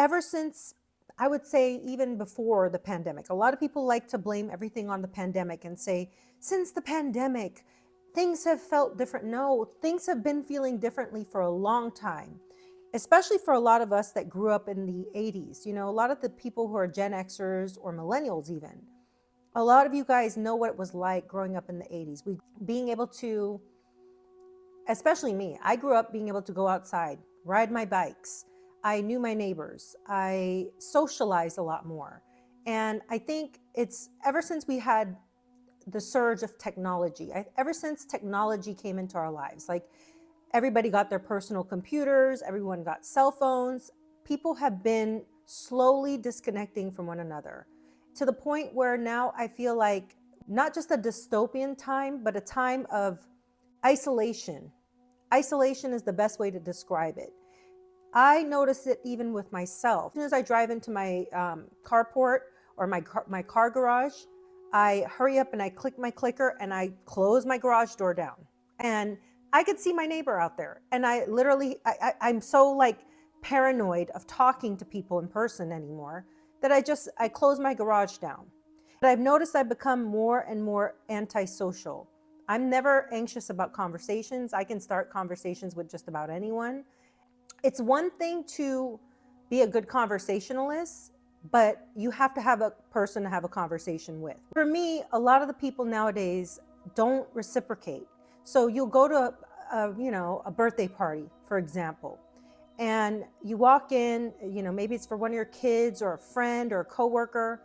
ever since, I would say even before the pandemic, a lot of people like to blame everything on the pandemic and say, since the pandemic, things have felt different. No, things have been feeling differently for a long time, especially for a lot of us that grew up in the 80s. You know, a lot of the people who are Gen Xers or millennials even, a lot of you guys know what it was like growing up in the 80s. Being able to, especially me, I grew up being able to go outside, ride my bikes. I knew my neighbors. I socialized a lot more. And I think it's ever since we had the surge of technology, ever since technology came into our lives, like everybody got their personal computers, everyone got cell phones, people have been slowly disconnecting from one another to the point where now I feel like not just a dystopian time, but a time of isolation. Isolation is the best way to describe it. I notice it even with myself. As soon as I drive into my carport or my car garage, I hurry up and I click my clicker and I close my garage door down. And I could see my neighbor out there. And I literally, I'm so like paranoid of talking to people in person anymore that I close my garage down. But I've noticed I've become more and more antisocial. I'm never anxious about conversations. I can start conversations with just about anyone. It's one thing to be a good conversationalist, but you have to have a person to have a conversation with. For me, a lot of the people nowadays don't reciprocate. So you'll go to a birthday party, for example, and you walk in, maybe it's for one of your kids or a friend or a coworker,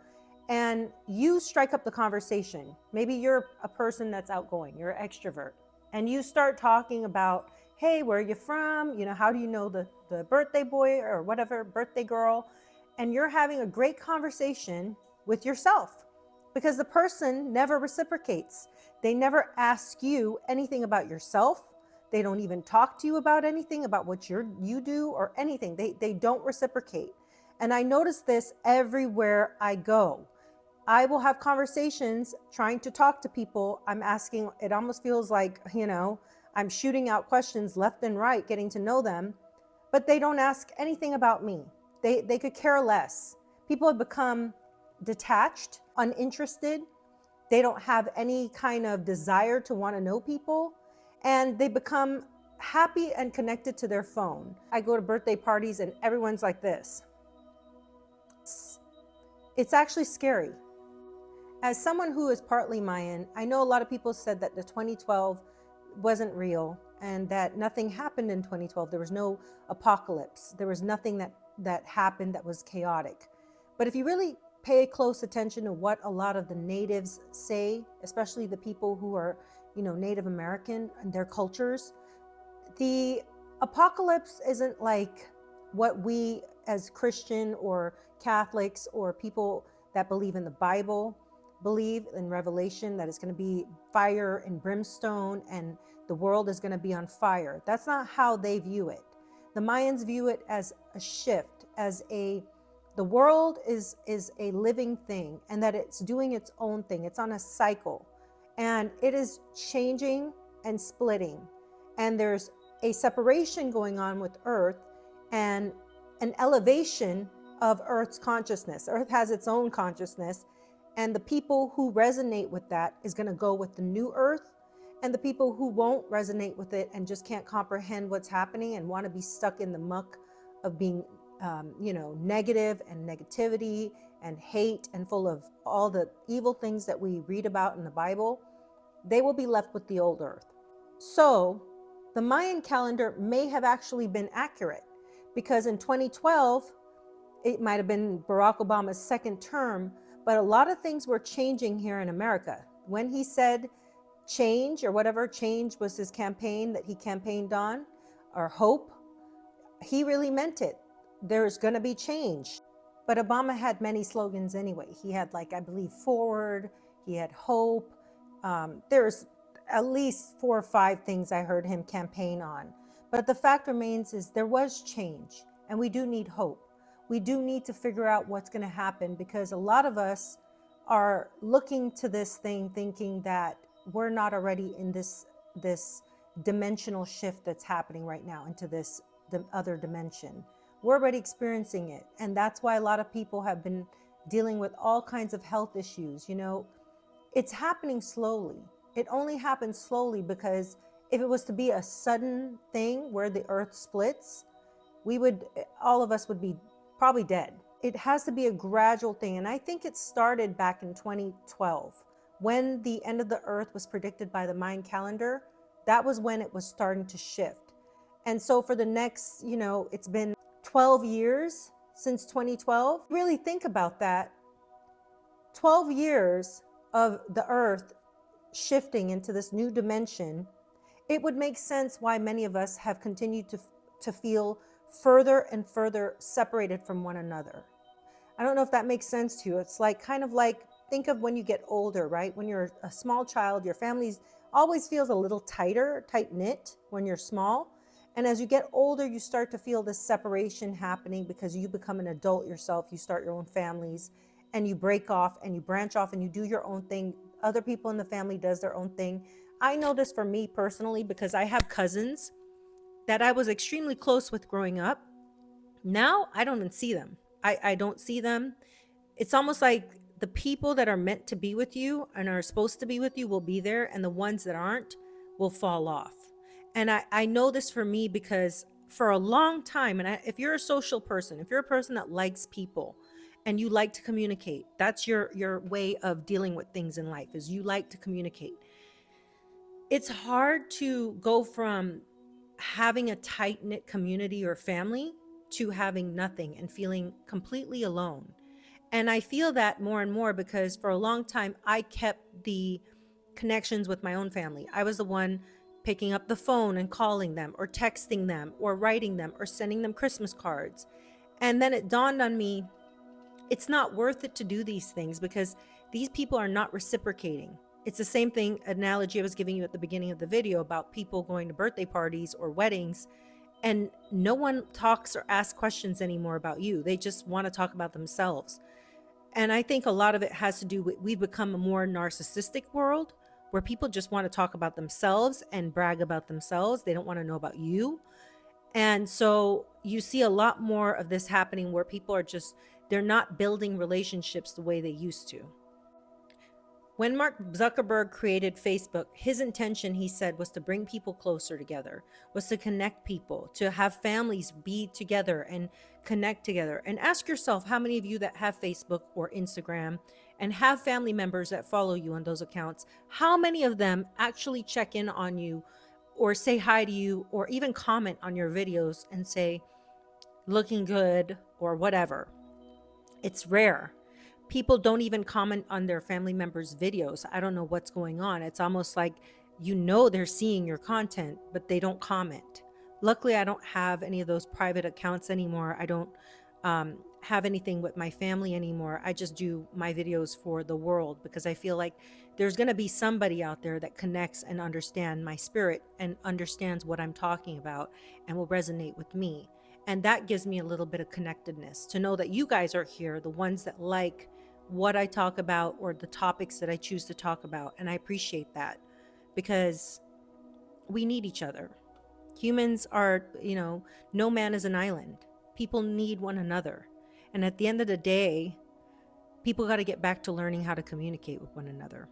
and you strike up the conversation. Maybe you're a person that's outgoing, you're an extrovert, and you start talking about, hey, where are you from? How do you know the birthday boy or whatever, birthday girl? And you're having a great conversation with yourself because the person never reciprocates. They never ask you anything about yourself. They don't even talk to you about anything about what you do or anything. They don't reciprocate. And I notice this everywhere I go. I will have conversations trying to talk to people. I'm asking, it almost feels like, I'm shooting out questions left and right, getting to know them, but they don't ask anything about me. They could care less. People have become detached, uninterested. They don't have any kind of desire to want to know people, and they become happy and connected to their phone. I go to birthday parties and everyone's like this. It's actually scary. As someone who is partly Mayan, I know a lot of people said that the 2012 wasn't real and that nothing happened in 2012. There was no apocalypse. There was nothing that happened that was chaotic. But if you really pay close attention to what a lot of the natives say, especially the people who are, Native American and their cultures, the apocalypse isn't like what we as Christian or Catholics or people that believe in the Bible believe in Revelation, that it's going to be fire and brimstone and the world is going to be on fire. That's not how they view it. The Mayans view it as a shift, as the world is a living thing and that it's doing its own thing. It's on a cycle and it is changing and splitting. And there's a separation going on with Earth and an elevation of Earth's consciousness. Earth has its own consciousness. And the people who resonate with that is going to go with the new Earth. And the people who won't resonate with it and just can't comprehend what's happening and want to be stuck in the muck of being, negative and negativity and hate and full of all the evil things that we read about in the Bible, they will be left with the old Earth. So the Mayan calendar may have actually been accurate because in 2012, it might have been Barack Obama's second term, but a lot of things were changing here in America. When he said change or whatever, change was his campaign that he campaigned on, or hope, he really meant it. There's going to be change. But Obama had many slogans anyway. He had, I believe, forward, he had hope. There's at least 4 or 5 things I heard him campaign on. But the fact remains is there was change and we do need hope. We do need to figure out what's going to happen because a lot of us are looking to this thing thinking that we're not already in this dimensional shift that's happening right now into this other dimension. We're already experiencing it. And that's why a lot of people have been dealing with all kinds of health issues. It's happening slowly. It only happens slowly because if it was to be a sudden thing where the earth splits, all of us would be probably dead. It has to be a gradual thing. And I think it started back in 2012 when the end of the earth was predicted by the Mayan calendar. That was when it was starting to shift. And so for the next, it's been 12 years since 2012. Really think about that. 12 years of the earth shifting into this new dimension. It would make sense why many of us have continued to feel further and further separated from one another. I don't know if that makes sense to you. It's kind of like, think of when you get older, right? When you're a small child, your family always feels a little tight knit when you're small. And as you get older, you start to feel this separation happening because you become an adult yourself. You start your own families and you break off and you branch off and you do your own thing. Other people in the family does their own thing. I know this for me personally because I have cousins that I was extremely close with growing up. Now I don't even see them. I don't see them. It's almost like the people that are meant to be with you and are supposed to be with you will be there, and the ones that aren't will fall off. And I know this for me because for a long time, and if you're a social person, if you're a person that likes people and you like to communicate, that's your way of dealing with things in life, is you like to communicate. It's hard to go from having a tight-knit community or family to having nothing and feeling completely alone. And I feel that more and more because for a long time, I kept the connections with my own family. I was the one picking up the phone and calling them or texting them or writing them or sending them Christmas cards. And then it dawned on me, it's not worth it to do these things because these people are not reciprocating. It's the same thing, analogy I was giving you at the beginning of the video about people going to birthday parties or weddings, and no one talks or asks questions anymore about you. They just want to talk about themselves. And I think a lot of it has to do with we've become a more narcissistic world where people just want to talk about themselves and brag about themselves. They don't want to know about you. And so you see a lot more of this happening where people they're not building relationships the way they used to. When Mark Zuckerberg created Facebook, his intention, he said, was to bring people closer together, was to connect people, to have families be together and connect together. And ask yourself, how many of you that have Facebook or Instagram and have family members that follow you on those accounts, how many of them actually check in on you or say hi to you or even comment on your videos and say, looking good or whatever? It's rare. People don't even comment on their family members' videos. I don't know what's going on. It's almost like, they're seeing your content, but they don't comment. Luckily, I don't have any of those private accounts anymore. I don't have anything with my family anymore. I just do my videos for the world because I feel like there's going to be somebody out there that connects and understands my spirit and understands what I'm talking about and will resonate with me. And that gives me a little bit of connectedness to know that you guys are here, the ones that like what I talk about or the topics that I choose to talk about. And I appreciate that because we need each other. Humans are, no man is an island. People need one another. And at the end of the day, people got to get back to learning how to communicate with one another.